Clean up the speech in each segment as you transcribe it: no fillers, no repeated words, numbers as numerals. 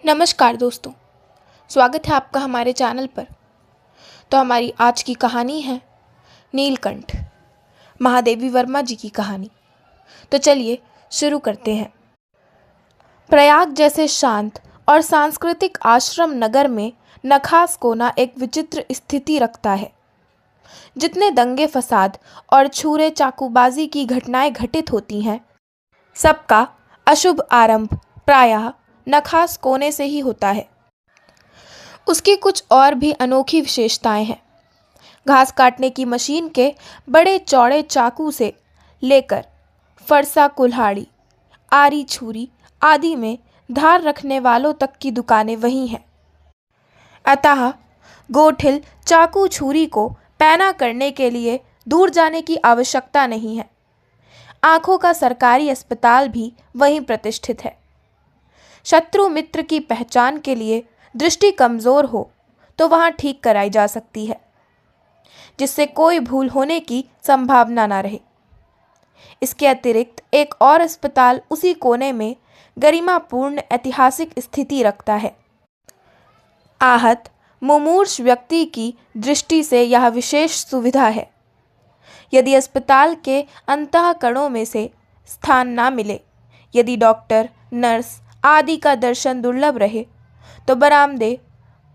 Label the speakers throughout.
Speaker 1: नमस्कार दोस्तों, स्वागत है आपका हमारे चैनल पर। तो हमारी आज की कहानी है नीलकंठ, महादेवी वर्मा जी की कहानी। तो चलिए शुरू करते हैं। प्रयाग जैसे शांत और सांस्कृतिक आश्रम नगर में नखास कोना एक विचित्र स्थिति रखता है। जितने दंगे फसाद और छुरे चाकूबाजी की घटनाएं घटित होती हैं, सबका अशुभ आरंभ प्रायः नखास कोने से ही होता है। उसकी कुछ और भी अनोखी विशेषताएं हैं। घास काटने की मशीन के बड़े चौड़े चाकू से लेकर फरसा कुल्हाड़ी, आरी छुरी आदि में धार रखने वालों तक की दुकानें वही हैं। अतः गोठिल चाकू छुरी को पैना करने के लिए दूर जाने की आवश्यकता नहीं है। आंखों का सरकारी अस्पताल भी वहीं प्रतिष्ठित है। शत्रु मित्र की पहचान के लिए दृष्टि कमज़ोर हो तो वहाँ ठीक कराई जा सकती है, जिससे कोई भूल होने की संभावना न रहे। इसके अतिरिक्त एक और अस्पताल उसी कोने में गरिमापूर्ण ऐतिहासिक स्थिति रखता है। आहत मुमूर्ष व्यक्ति की दृष्टि से यह विशेष सुविधा है। यदि अस्पताल के अंतःकरणों में से स्थान ना मिले, यदि डॉक्टर, नर्स आदि का दर्शन दुर्लभ रहे, तो बरामदे,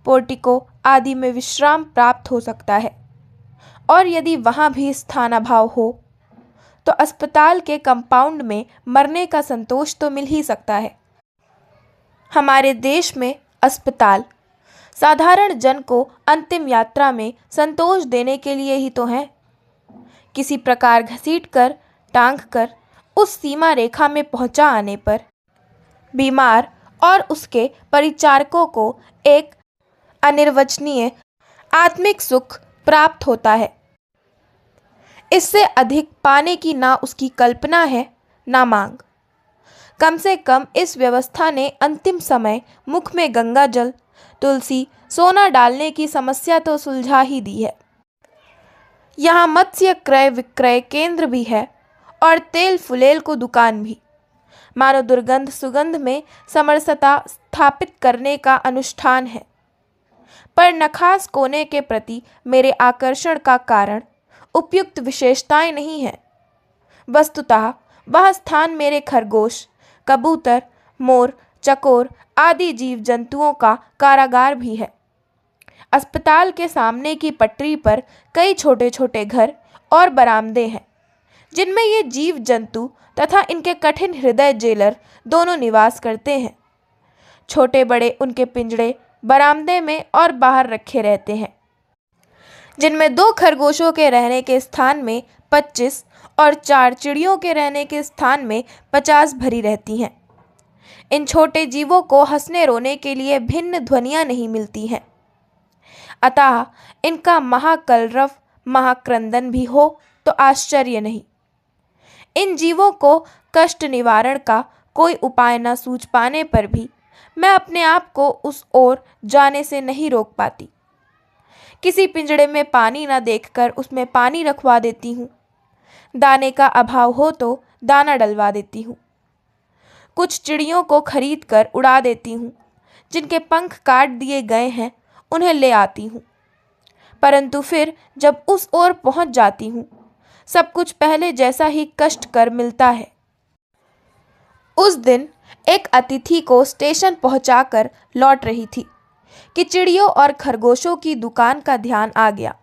Speaker 1: पोर्टिको आदि में विश्राम प्राप्त हो सकता है। और यदि वहाँ भी स्थान अभाव हो, तो अस्पताल के कंपाउंड में मरने का संतोष तो मिल ही सकता है। हमारे देश में अस्पताल साधारण जन को अंतिम यात्रा में संतोष देने के लिए ही तो है। किसी प्रकार घसीटकर, टांगकर उस सीमा रेखा में पहुंचा आने पर बीमार और उसके परिचारकों को एक अनिर्वचनीय आत्मिक सुख प्राप्त होता है। इससे अधिक पाने की ना उसकी कल्पना है, ना मांग। कम से कम इस व्यवस्था ने अंतिम समय मुख में गंगा जल, तुलसी, सोना डालने की समस्या तो सुलझा ही दी है। यहाँ मत्स्य क्रय विक्रय केंद्र भी है और तेल फुलेल को दुकान भी। मानो दुर्गंध सुगंध में समरसता स्थापित करने का अनुष्ठान है। पर नखास कोने के प्रति मेरे आकर्षण का कारण उपयुक्त विशेषताएं नहीं है। वस्तुतः वह स्थान मेरे खरगोश, कबूतर, मोर, चकोर आदि जीव जंतुओं का कारागार भी है। अस्पताल के सामने की पटरी पर कई छोटे छोटे घर और बरामदे हैं, जिनमें ये जीव जंतु तथा इनके कठिन हृदय जेलर दोनों निवास करते हैं। छोटे बड़े उनके पिंजड़े बरामदे में और बाहर रखे रहते हैं, जिनमें 2 खरगोशों के रहने के स्थान में 25 और 4 चिड़ियों के रहने के स्थान में 50 भरी रहती हैं। इन छोटे जीवों को हंसने रोने के लिए भिन्न ध्वनियाँ नहीं मिलती हैं। अतः इनका महाकलरव, महाक्रंदन भी हो तो आश्चर्य नहीं। इन जीवों को कष्ट निवारण का कोई उपाय न सूझ पाने पर भी मैं अपने आप को उस ओर जाने से नहीं रोक पाती। किसी पिंजड़े में पानी न देखकर उसमें पानी रखवा देती हूँ। दाने का अभाव हो तो दाना डलवा देती हूँ। कुछ चिड़ियों को खरीद कर उड़ा देती हूँ। जिनके पंख काट दिए गए हैं उन्हें ले आती हूँ। परंतु फिर जब उस ओर पहुँच जाती हूँ, सब कुछ पहले जैसा ही कष्ट कर मिलता है। उस दिन एक अतिथि को स्टेशन पहुंचाकर लौट रही थी कि चिड़ियों और खरगोशों की दुकान का ध्यान आ गया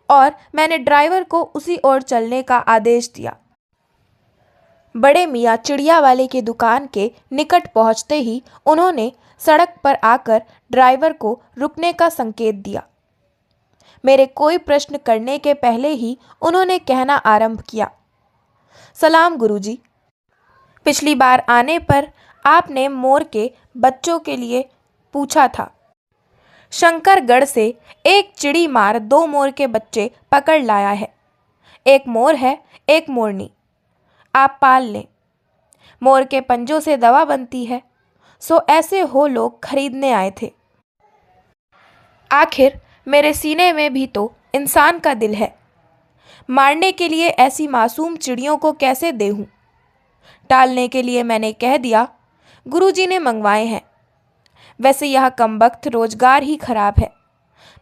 Speaker 1: और मैंने ड्राइवर को उसी ओर चलने का आदेश दिया। बड़े मियाँ चिड़िया वाले की दुकान के निकट पहुंचते ही उन्होंने सड़क पर आकर ड्राइवर को रुकने का संकेत दिया। मेरे कोई प्रश्न करने के पहले ही उन्होंने कहना आरंभ किया, सलाम गुरुजी। पिछली बार आने पर आपने मोर के बच्चों के लिए पूछा था। शंकरगढ़ से एक चिड़ी मार 2 मोर के बच्चे पकड़ लाया है। एक मोर है, एक मोरनी। आप पाल लें। मोर के पंजों से दवा बनती है, सो ऐसे हो लोग खरीदने आए थे। आखिर मेरे सीने में भी तो इंसान का दिल है। मारने के लिए ऐसी मासूम चिड़ियों को कैसे देहूँ? टालने के लिए मैंने कह दिया, गुरुजी ने मंगवाए हैं। वैसे यह कमबख्त रोजगार ही खराब है।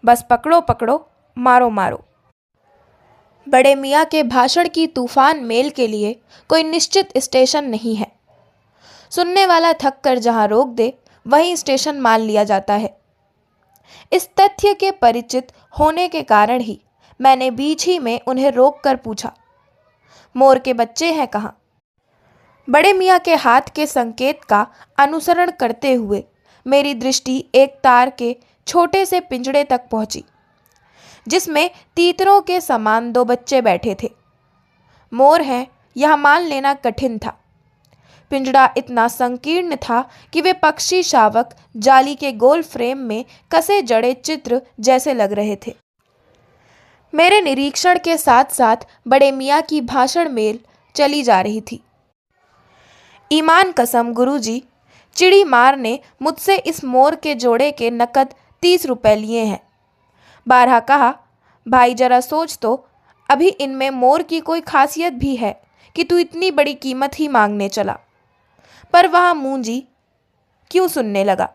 Speaker 1: बस पकड़ो पकड़ो, मारो मारो। बड़े मियाँ के भाषण की तूफान मेल के लिए कोई निश्चित स्टेशन नहीं है। सुनने वाला थक कर जहाँ रोक दे वहीं स्टेशन मान लिया जाता है। इस तथ्य के परिचित होने के कारण ही मैंने बीच ही में उन्हें रोक कर पूछा, मोर के बच्चे हैं कहाँ? बड़े मियाँ के हाथ के संकेत का अनुसरण करते हुए मेरी दृष्टि एक तार के छोटे से पिंजड़े तक पहुंची, जिसमें तीतरों के समान 2 बच्चे बैठे थे। मोर हैं यह मान लेना कठिन था। पिंजड़ा इतना संकीर्ण था कि वे पक्षी शावक जाली के गोल फ्रेम में कसे जड़े चित्र जैसे लग रहे थे। मेरे निरीक्षण के साथ साथ बड़े मियाँ की भाषण मेल चली जा रही थी। ईमान कसम गुरुजी, चिड़ी मार ने मुझसे इस मोर के जोड़े के नकद 30 रुपए लिए हैं। 12 कहा, भाई जरा सोच तो, अभी इनमें मोर की कोई खासियत भी है कि तू इतनी बड़ी कीमत ही मांगने चला। पर वह मूंजी क्यों सुनने लगा।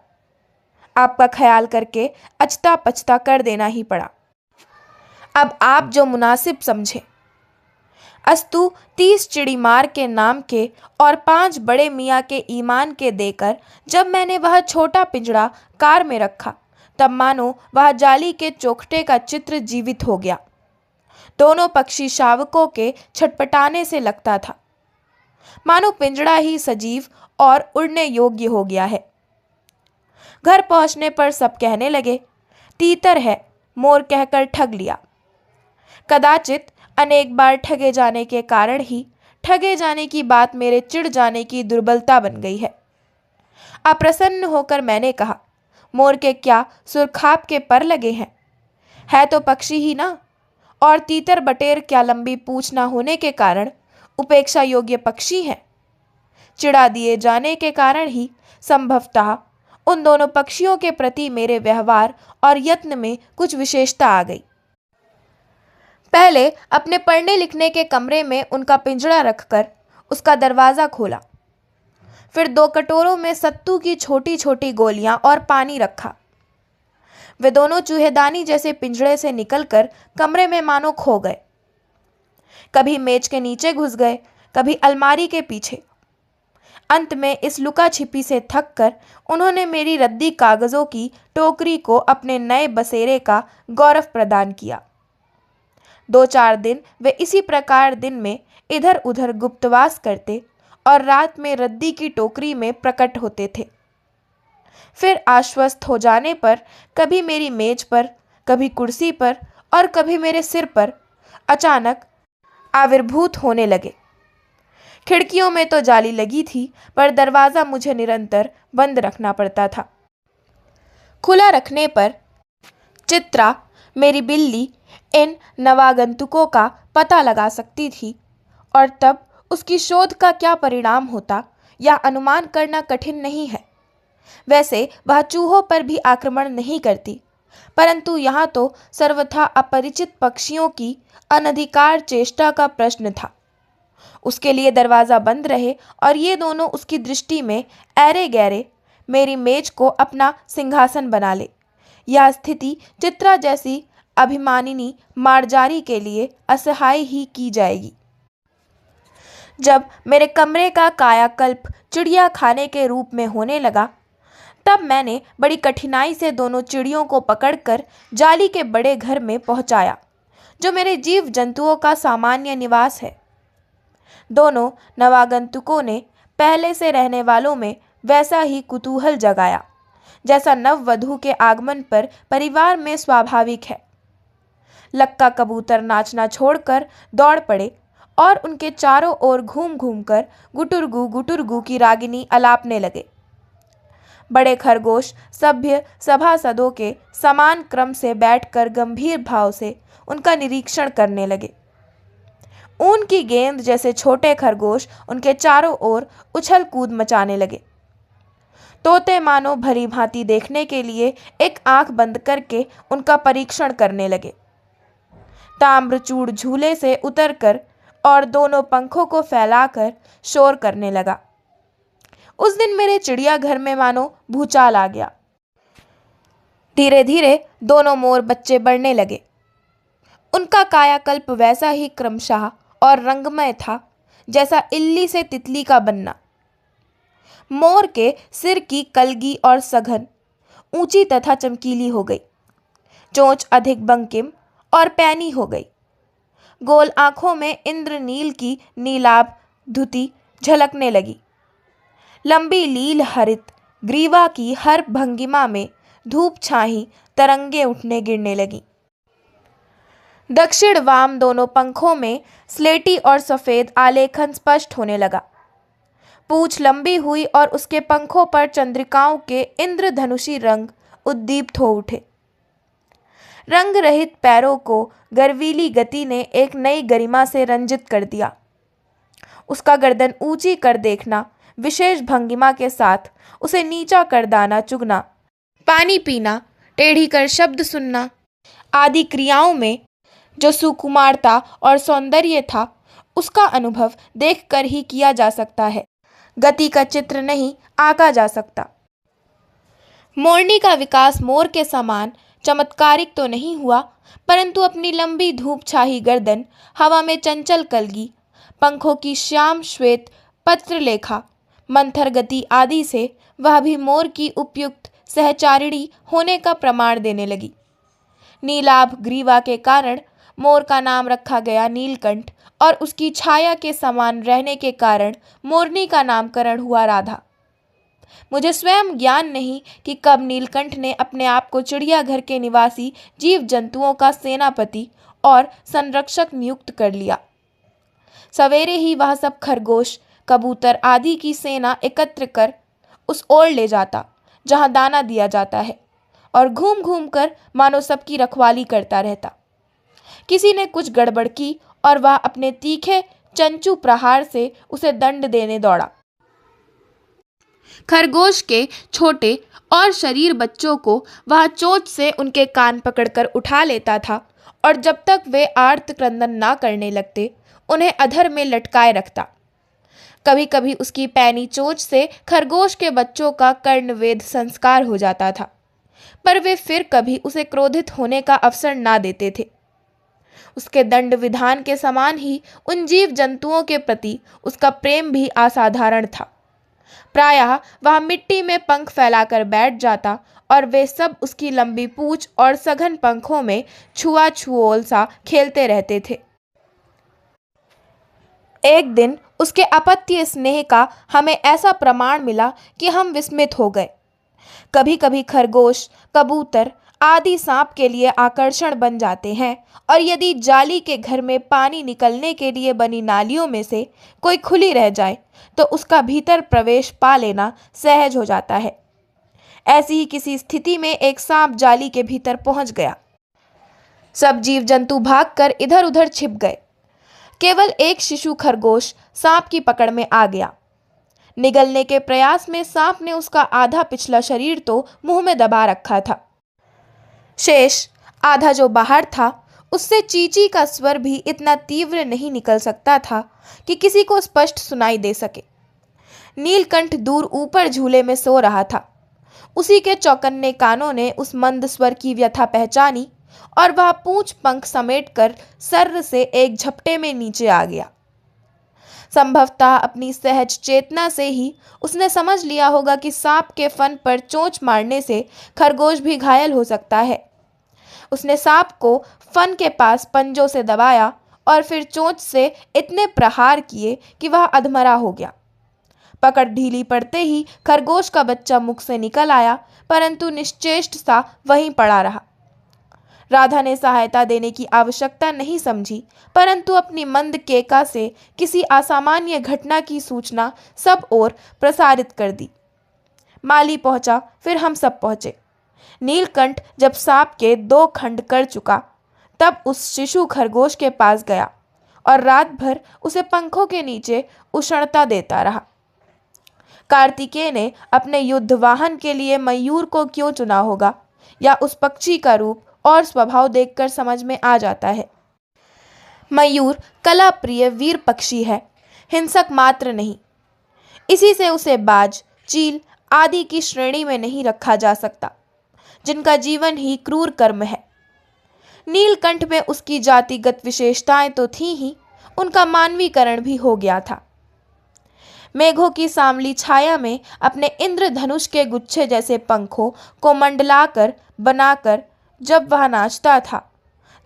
Speaker 1: आपका ख्याल करके अचता पचता कर देना ही पड़ा। अब आप जो मुनासिब समझे। अस्तु 30 चिड़ीमार के नाम के और 5 बड़े मियाँ के ईमान के देकर जब मैंने वह छोटा पिंजड़ा कार में रखा, तब मानो वह जाली के चौखटे का चित्र जीवित हो गया। दोनों पक्षी शावकों के छटपटाने से लगता था, मानो पिंजड़ा ही सजीव और उड़ने योग्य हो गया है। घर पहुंचने पर सब कहने लगे, तीतर है, मोर कहकर ठग लिया। कदाचित अनेक बार ठगे जाने के कारण ही ठगे जाने की बात मेरे चिढ़ जाने की दुर्बलता बन गई है। अप्रसन्न होकर मैंने कहा, मोर के क्या सुरखाप के पर लगे हैं? है तो पक्षी ही ना, और तीतर बटेर क्या लंबी पूंछ न होने के कारण उपेक्षा योग्य पक्षी है? चिढ़ा दिए जाने के कारण ही संभवतः उन दोनों पक्षियों के प्रति मेरे व्यवहार और यत्न में कुछ विशेषता आ गई। पहले अपने पढ़ने लिखने के कमरे में उनका पिंजड़ा रखकर उसका दरवाज़ा खोला, फिर 2 कटोरों में सत्तू की छोटी छोटी गोलियां और पानी रखा। वे दोनों चूहेदानी जैसे पिंजड़े से निकलकर कमरे में मानो खो गए। कभी मेज के नीचे घुस गए, कभी अलमारी के पीछे। अंत में इस लुका छिपी से थक कर उन्होंने मेरी रद्दी कागज़ों की टोकरी को अपने नए बसेरे का गौरव प्रदान किया। 2-4 दिन वे इसी प्रकार दिन में इधर उधर गुप्तवास करते और रात में रद्दी की टोकरी में प्रकट होते थे। फिर आश्वस्त हो जाने पर कभी मेरी मेज पर, कभी कुर्सी पर और कभी मेरे सिर पर अचानक आविर्भूत होने लगे। खिड़कियों में तो जाली लगी थी, पर दरवाज़ा मुझे निरंतर बंद रखना पड़ता था। खुला रखने पर चित्रा, मेरी बिल्ली, इन नवागंतुकों का पता लगा सकती थी, और तब उसकी शोध का क्या परिणाम होता यह अनुमान करना कठिन नहीं है। वैसे वह चूहों पर भी आक्रमण नहीं करती, परंतु यहाँ तो सर्वथा अपरिचित पक्षियों की अनधिकार चेष्टा का प्रश्न था। उसके लिए दरवाज़ा बंद रहे और ये दोनों उसकी दृष्टि में ऐरे गैरे मेरी मेज को अपना सिंहासन बना ले। यह स्थिति चित्रा जैसी अभिमानिनी मार्जारी के लिए असहाय ही की जाएगी। जब मेरे कमरे का कायाकल्प चिड़िया खाने के रूप में होने लगा, तब मैंने बड़ी कठिनाई से दोनों चिड़ियों को पकड़कर जाली के बड़े घर में पहुंचाया, जो मेरे जीव जंतुओं का सामान्य निवास है। दोनों नवागंतुकों ने पहले से रहने वालों में वैसा ही कुतूहल जगाया जैसा नववधू के आगमन पर परिवार में स्वाभाविक है। लक्का कबूतर नाचना छोड़कर दौड़ पड़े और उनके चारों ओर घूम घूम कर गुटुरगू की रागिनी अलापने लगे। बड़े खरगोश सभ्य सभासदों के समान क्रम से बैठकर गंभीर भाव से उनका निरीक्षण करने लगे। ऊन की गेंद जैसे छोटे खरगोश उनके चारों ओर उछल कूद मचाने लगे। तोते मानो भली भांति देखने के लिए एक आंख बंद करके उनका परीक्षण करने लगे। ताम्रचूड़ झूले से उतरकर और दोनों पंखों को फैलाकर शोर करने लगा। उस दिन मेरे चिड़ियाघर में मानो भूचाल आ गया। धीरे धीरे दोनों मोर बच्चे बढ़ने लगे। उनका कायाकल्प वैसा ही क्रमशः और रंगमय था जैसा इल्ली से तितली का बनना। मोर के सिर की कलगी और सघन ऊंची तथा चमकीली हो गई, चोंच अधिक बंकिम और पैनी हो गई, गोल आंखों में इंद्रनील की नीलाभ धुती झलकने लगी। लंबी लील हरित ग्रीवा की हर भंगिमा में धूप छाही तरंगे उठने गिरने लगी। दक्षिण वाम दोनों पंखों में स्लेटी और सफेद आलेखन स्पष्ट होने लगा। पूंछ लंबी हुई और उसके पंखों पर चंद्रिकाओं के इंद्रधनुषी रंग उद्दीप्त हो उठे। रंग रहित पैरों को गर्वीली गति ने एक नई गरिमा से रंजित कर दिया। उसका गर्दन ऊंची कर देखना, विशेष भंगिमा के साथ उसे नीचा कर दाना चुगना, पानी पीना, टेढ़ी कर शब्द सुनना आदि क्रियाओं में जो सुकुमारता और सौंदर्य था, उसका अनुभव देखकर ही किया जा सकता है, गति का चित्र नहीं आंका जा सकता। मोरनी का विकास मोर के समान चमत्कारिक तो नहीं हुआ, परंतु अपनी लंबी धूप छाही गर्दन, हवा में चंचल कलगी, पंखों की श्याम श्वेत पत्रलेखा, मंथर गति आदि से वह भी मोर की उपयुक्त सहचारिणी होने का प्रमाण देने लगी। नीलाभ ग्रीवा के कारण मोर का नाम रखा गया नीलकंठ और उसकी छाया के समान रहने के कारण मोरनी का नामकरण हुआ राधा। मुझे स्वयं ज्ञान नहीं कि कब नीलकंठ ने अपने आप को चिड़ियाघर के निवासी जीव जंतुओं का सेनापति और संरक्षक नियुक्त कर लिया। सवेरे ही वह सब खरगोश, कबूतर आदि की सेना एकत्र कर उस ओर ले जाता जहां दाना दिया जाता है और घूम घूम कर मानो सबकी रखवाली करता रहता। किसी ने कुछ गड़बड़ की और वह अपने तीखे चंचू प्रहार से उसे दंड देने दौड़ा। खरगोश के छोटे और शरीर बच्चों को वह चोंच से उनके कान पकड़कर उठा लेता था और जब तक वे आर्त क्रंदन ना करने लगते उन्हें अधर में लटकाए रखता। कभी कभी उसकी पैनी चोंच से खरगोश के बच्चों का कर्णवेध संस्कार हो जाता था, पर वे फिर कभी उसे क्रोधित होने का अवसर ना देते थे। उसके दंड विधान के समान ही उन जीव जंतुओं के प्रति उसका प्रेम भी असाधारण था। प्रायः वह मिट्टी में पंख फैलाकर बैठ जाता और वे सब उसकी लंबी पूंछ और सघन पंखों में छुआछुओल सा खेलते रहते थे। एक दिन उसके अपत्य स्नेह का हमें ऐसा प्रमाण मिला कि हम विस्मित हो गए। कभी कभी खरगोश, कबूतर आदि सांप के लिए आकर्षण बन जाते हैं और यदि जाली के घर में पानी निकलने के लिए बनी नालियों में से कोई खुली रह जाए तो उसका भीतर प्रवेश पा लेना सहज हो जाता है। ऐसी ही किसी स्थिति में एक सांप जाली के भीतर पहुंच गया। सब जीव जंतु भागकर इधर उधर छिप गए। केवल एक शिशु खरगोश सांप की पकड़ में आ गया। निगलने के प्रयास में सांप ने उसका आधा पिछला शरीर तो मुंह में दबा रखा था। शेष आधा जो बाहर था उससे चींची का स्वर भी इतना तीव्र नहीं निकल सकता था कि किसी को स्पष्ट सुनाई दे सके। नीलकंठ दूर ऊपर झूले में सो रहा था। उसी के चौकन्ने कानों ने उस मंद स्वर की व्यथा पहचानी और वह पूंछ पंख समेटकर सर्र से एक झपटे में नीचे आ गया। संभवतः अपनी सहज चेतना से ही उसने समझ लिया होगा कि सांप के फन पर चोंच मारने से खरगोश भी घायल हो सकता है। उसने सांप को फन के पास पंजों से दबाया और फिर चोंच से इतने प्रहार किए कि वह अधमरा हो गया। पकड़ ढीली पड़ते ही खरगोश का बच्चा मुख से निकल आया, परंतु निश्चेष्ट सा वहीं पड़ा रहा। राधा ने सहायता देने की आवश्यकता नहीं समझी, परंतु अपनी मंद केका से किसी असामान्य घटना की सूचना सब ओर प्रसारित कर दी। माली पहुंचा, फिर हम सब पहुंचे। नीलकंठ जब सांप के 2 खंड कर चुका तब उस शिशु खरगोश के पास गया और रात भर उसे पंखों के नीचे उष्णता देता रहा। कार्तिकेय ने अपने युद्ध वाहन के लिए मयूर को क्यों चुना होगा, या उस पक्षी का रूप और स्वभाव देखकर समझ में आ जाता है। मयूर कला प्रिय वीर पक्षी है, हिंसक मात्र नहीं। इसी से उसे बाज, चील आदि की श्रेणी में नहीं रखा जा सकता। जिनका जीवन ही क्रूर कर्म है। नीलकंठ में उसकी जातिगत विशेषताएं तो थी ही, उनका मानवीकरण भी हो गया था। मेघों की सांवली छाया में अपने इंद्रधनुष के गुच्छे जैसे पंखों को मंडलाकर बनाकर जब वह नाचता था,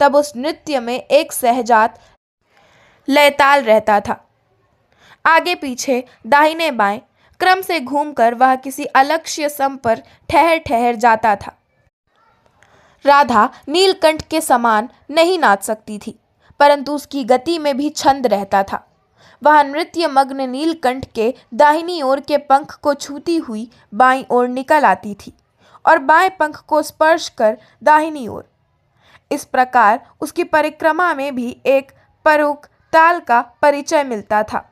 Speaker 1: तब उस नृत्य में एक सहजात लयताल रहता था। आगे पीछे दाहिने बाएं क्रम से घूमकर वह किसी अलक्ष्य सम पर ठहर ठहर जाता था। राधा नीलकंठ के समान नहीं नाच सकती थी, परंतु उसकी गति में भी छंद रहता था। वह नृत्य मग्न नीलकंठ के दाहिनी ओर के पंख को छूती हुई बाईं ओर निकल आती थी और बाएं पंख को स्पर्श कर दाहिनी ओर। इस प्रकार उसकी परिक्रमा में भी एक परोक्ष ताल का परिचय मिलता था।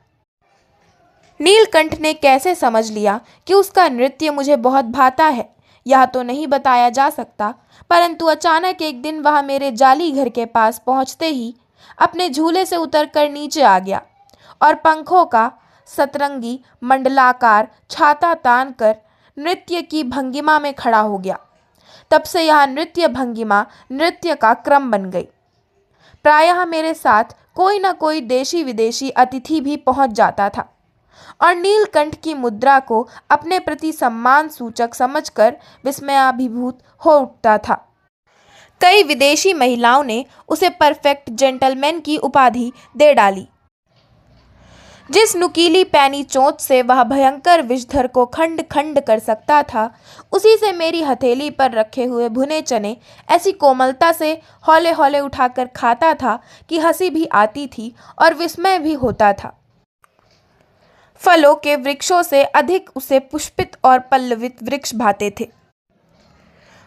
Speaker 1: नीलकंठ ने कैसे समझ लिया कि उसका नृत्य मुझे बहुत भाता है, यह तो नहीं बताया जा सकता, परंतु अचानक एक दिन वह मेरे जाली घर के पास पहुंचते ही अपने झूले से उतरकर नीचे आ गया और पंखों का सतरंगी मंडलाकार छाता तान कर नृत्य की भंगिमा में खड़ा हो गया। तब से यह नृत्य भंगिमा नृत्य का क्रम बन गई। प्रायः मेरे साथ कोई न कोई देशी विदेशी अतिथि भी पहुंच जाता था और नीलकंठ की मुद्रा को अपने प्रति सम्मान सूचक समझकर विस्मयाभिभूत हो उठता था। कई विदेशी महिलाओं ने उसे परफेक्ट जेंटलमैन की उपाधि दे डाली। जिस नुकीली पैनी चोंच से वह भयंकर विषधर को खंड खंड कर सकता था, उसी से मेरी हथेली पर रखे हुए भुने चने ऐसी कोमलता से हौले हौले उठाकर खाता था कि हंसी भी आती थी और विस्मय भी होता था। फलों के वृक्षों से अधिक उसे पुष्पित और पल्लवित वृक्ष भाते थे।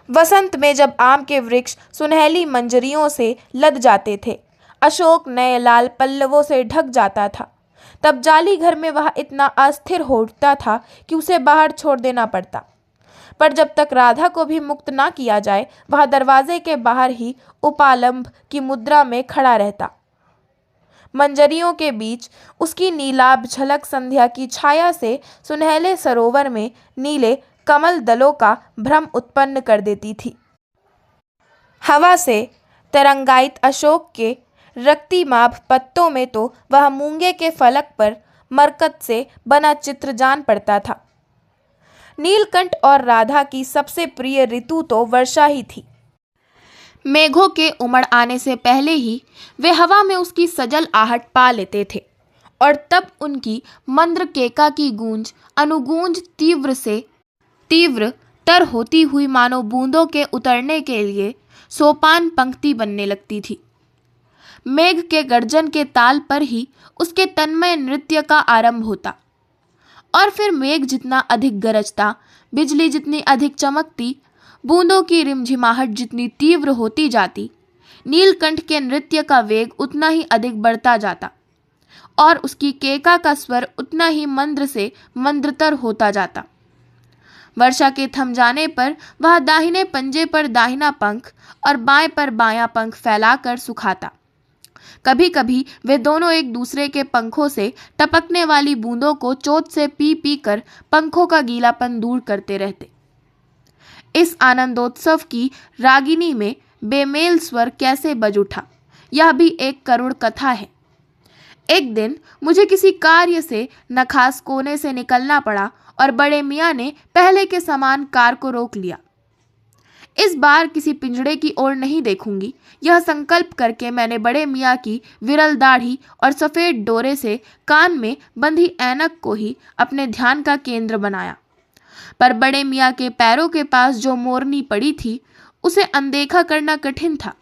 Speaker 1: वसंत में जब आम के वृक्ष सुनहली मंजरियों से लद जाते थे, अशोक नए लाल पल्लवों से ढक जाता था, तब जाली घर में वह इतना अस्थिर हो उठता था कि उसे बाहर छोड़ देना पड़ता। पर जब तक राधा को भी मुक्त ना किया जाए, वह दरवाजे के बाहर ही उपालंब की मुद्रा में खड़ा रहता। मंजरियों के बीच उसकी नीलाभ झलक संध्या की छाया से सुनहले सरोवर में नीले कमल दलों का भ्रम उत्पन्न कर देती थी। हवा से तरंगायित अशोक के रक्तिमाभ पत्तों में तो वह मूंगे के फलक पर मरकत से बना चित्र जान पड़ता था। नीलकंठ और राधा की सबसे प्रिय ऋतु तो वर्षा ही थी। मेघों के उमड़ आने से पहले ही वे हवा में उसकी सजल आहट पा लेते थे और तब उनकी मंद्र केका की गूंज अनुगूंज तीव्र से तीव्र तर होती हुई मानो बूंदों के उतरने के लिए सोपान पंक्ति बनने लगती थी। मेघ के गर्जन के ताल पर ही उसके तन्मय नृत्य का आरंभ होता और फिर मेघ जितना अधिक गरजता, बिजली जितनी अधिक चमकती, बूंदों की रिमझिमाहट जितनी तीव्र होती जाती, नीलकंठ के नृत्य का वेग उतना ही अधिक बढ़ता जाता और उसकी केका का स्वर उतना ही मंद्र से मंद्रतर होता जाता। वर्षा के थम जाने पर वह दाहिने पंजे पर दाहिना पंख और बाएं पर बायां पंख फैलाकर सुखाता। कभी कभी वे दोनों एक दूसरे के पंखों से टपकने वाली बूंदों को चोट से पी पी कर पंखों का गीलापन दूर करते रहते। इस आनंदोत्सव की रागिनी में बेमेल स्वर कैसे बज उठा, यह भी एक करुण कथा है। एक दिन मुझे किसी कार्य से नखास कोने से निकलना पड़ा और बड़े मियाँ ने पहले के समान कार को रोक लिया। इस बार किसी पिंजड़े की ओर नहीं देखूंगी, यह संकल्प करके मैंने बड़े मियाँ की विरल दाढ़ी और सफ़ेद डोरे से कान में बंधी ऐनक को ही अपने ध्यान का केंद्र बनाया। पर बड़े मियाँ के पैरों के पास जो मोरनी पड़ी थी, उसे अनदेखा करना कठिन था।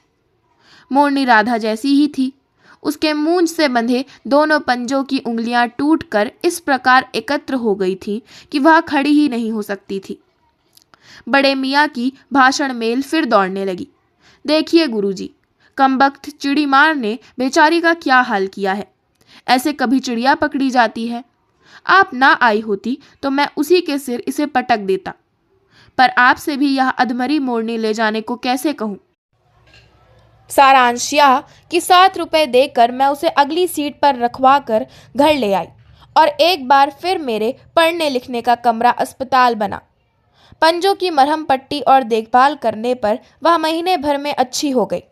Speaker 1: मोरनी राधा जैसी ही थी। उसके मूंछ से बंधे दोनों पंजों की उंगलियां टूटकर इस प्रकार एकत्र हो गई थीं कि वह खड़ी ही नहीं हो सकती थी। बड़े मियाँ की भाषण मेल फिर दौड़ने लगी। देखिए गुरुजी, कमबख्त चिड़ी मार ने बेचारी का क्या हाल किया है। ऐसे कभी चिड़िया पकड़ी जाती है। आप ना आई होती तो मैं उसी के सिर इसे पटक देता, पर आपसे भी यह अधमरी मोरनी ले जाने को कैसे कहूँ। सारांश यह कि 7 रुपए देकर मैं उसे अगली सीट पर रखवा कर घर ले आई और एक बार फिर मेरे पढ़ने लिखने का कमरा अस्पताल बना। पंजों की मरहम पट्टी और देखभाल करने पर वह महीने भर में अच्छी हो गई।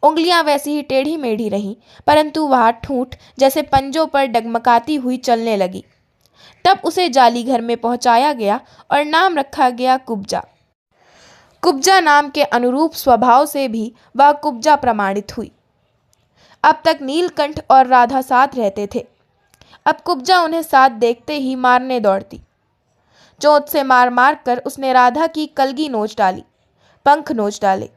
Speaker 1: उंगलियां वैसी ही टेढ़ी मेढ़ी रहीं, परंतु वह ठूंठ जैसे पंजों पर डगमगाती हुई चलने लगी। तब उसे जाली घर में पहुंचाया गया और नाम रखा गया कुब्जा। कुब्जा नाम के अनुरूप स्वभाव से भी वह कुब्जा प्रमाणित हुई। अब तक नीलकंठ और राधा साथ रहते थे। अब कुब्जा उन्हें साथ देखते ही मारने दौड़ती। चोंच से मार मार कर उसने राधा की कलगी नोच डाली, पंख नोच डाले।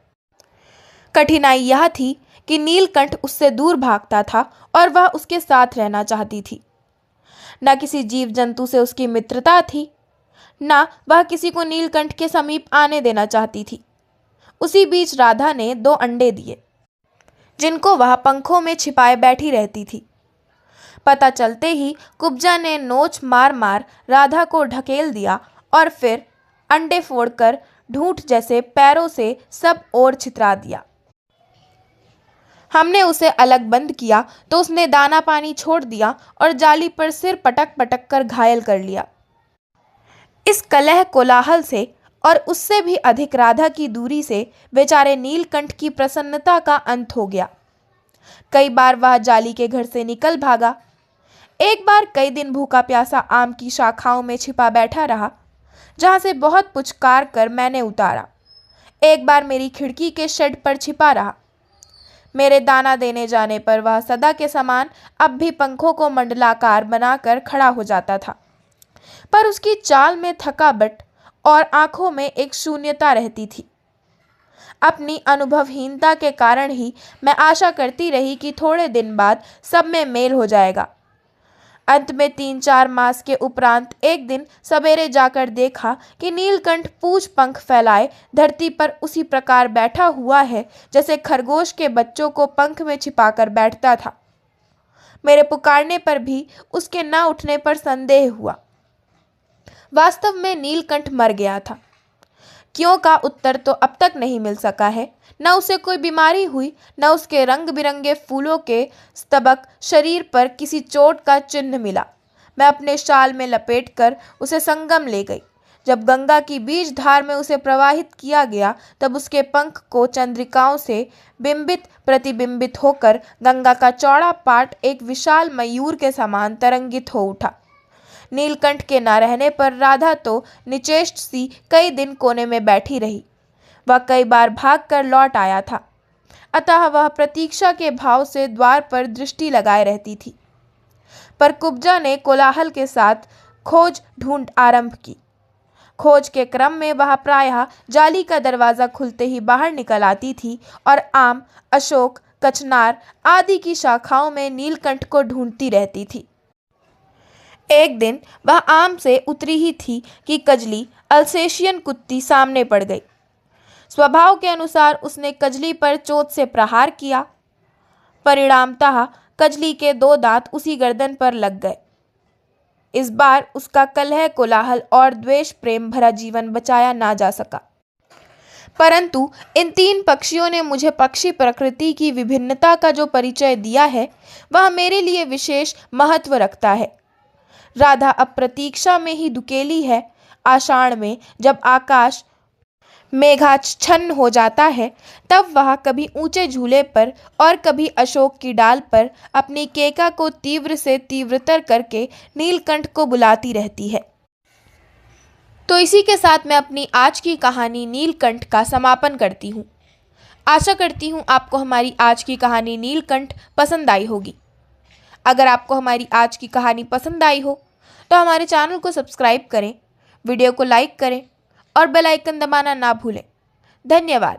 Speaker 1: कठिनाई यह थी कि नीलकंठ उससे दूर भागता था और वह उसके साथ रहना चाहती थी। न किसी जीव जंतु से उसकी मित्रता थी, न वह किसी को नीलकंठ के समीप आने देना चाहती थी। उसी बीच राधा ने 2 अंडे दिए, जिनको वह पंखों में छिपाए बैठी रहती थी। पता चलते ही कुब्जा ने नोच मार मार राधा को ढकेल दिया और फिर अंडे फोड़कर ढूंठ जैसे पैरों से सब ओर छितरा दिया। हमने उसे अलग बंद किया तो उसने दाना पानी छोड़ दिया और जाली पर सिर पटक पटक कर घायल कर लिया। इस कलह कोलाहल से और उससे भी अधिक राधा की दूरी से बेचारे नीलकंठ की प्रसन्नता का अंत हो गया। कई बार वह जाली के घर से निकल भागा। एक बार कई दिन भूखा प्यासा आम की शाखाओं में छिपा बैठा रहा, जहां से बहुत पुचकार कर मैंने उतारा। एक बार मेरी खिड़की के शेड पर छिपा रहा। मेरे दाना देने जाने पर वह सदा के समान अब भी पंखों को मंडलाकार बनाकर खड़ा हो जाता था, पर उसकी चाल में थकावट और आंखों में एक शून्यता रहती थी। अपनी अनुभवहीनता के कारण ही मैं आशा करती रही कि थोड़े दिन बाद सब में मेल हो जाएगा। अंत में 3-4 मास के उपरांत एक दिन सवेरे जाकर देखा कि नीलकंठ पूंछ पंख फैलाए धरती पर उसी प्रकार बैठा हुआ है जैसे खरगोश के बच्चों को पंख में छिपाकर बैठता था। मेरे पुकारने पर भी उसके न उठने पर संदेह हुआ। वास्तव में नीलकंठ मर गया था। क्यों का उत्तर तो अब तक नहीं मिल सका है। न उसे कोई बीमारी हुई, न उसके रंग बिरंगे फूलों के स्तबक शरीर पर किसी चोट का चिन्ह मिला। मैं अपने शाल में लपेटकर उसे संगम ले गई। जब गंगा की बीज धार में उसे प्रवाहित किया गया, तब उसके पंख को चंद्रिकाओं से बिंबित प्रतिबिंबित होकर गंगा का चौड़ा पाट एक विशाल मयूर के समान तरंगित हो उठा। नीलकंठ के न रहने पर राधा तो निचेष्ट सी कई दिन कोने में बैठी रही। वह कई बार भागकर लौट आया था, अतः वह प्रतीक्षा के भाव से द्वार पर दृष्टि लगाए रहती थी। पर कुब्जा ने कोलाहल के साथ खोज ढूंढ आरंभ की। खोज के क्रम में वह प्रायः जाली का दरवाजा खुलते ही बाहर निकल आती थी और आम, अशोक, कचनार आदि की शाखाओं में नीलकंठ को ढूंढती रहती थी। एक दिन वह आम से उतरी ही थी कि कजली अल्सेशियन कुत्ती सामने पड़ गई। स्वभाव के अनुसार उसने कजली पर चोट से प्रहार किया। परिणामतः कजली के 2 दांत उसी गर्दन पर लग गए। इस बार उसका कलह, कोलाहल और द्वेष प्रेम भरा जीवन बचाया ना जा सका। परंतु इन 3 पक्षियों ने मुझे पक्षी प्रकृति की विभिन्नता का जो परिचय दिया है, वह मेरे लिए विशेष महत्व रखता है। राधा अब प्रतीक्षा में ही दुकेली है। आषाढ़ में जब आकाश मेघाच्छन्न हो जाता है, तब वह कभी ऊंचे झूले पर और कभी अशोक की डाल पर अपनी केका को तीव्र से तीव्रतर करके नीलकंठ को बुलाती रहती है। तो इसी के साथ मैं अपनी आज की कहानी नीलकंठ का समापन करती हूँ। आशा करती हूँ आपको हमारी आज की कहानी नीलकंठ पसंद आई होगी। अगर आपको हमारी आज की कहानी पसंद आई हो तो हमारे चैनल को सब्सक्राइब करें, वीडियो को लाइक करें और बेल आइकन दबाना ना भूलें। धन्यवाद।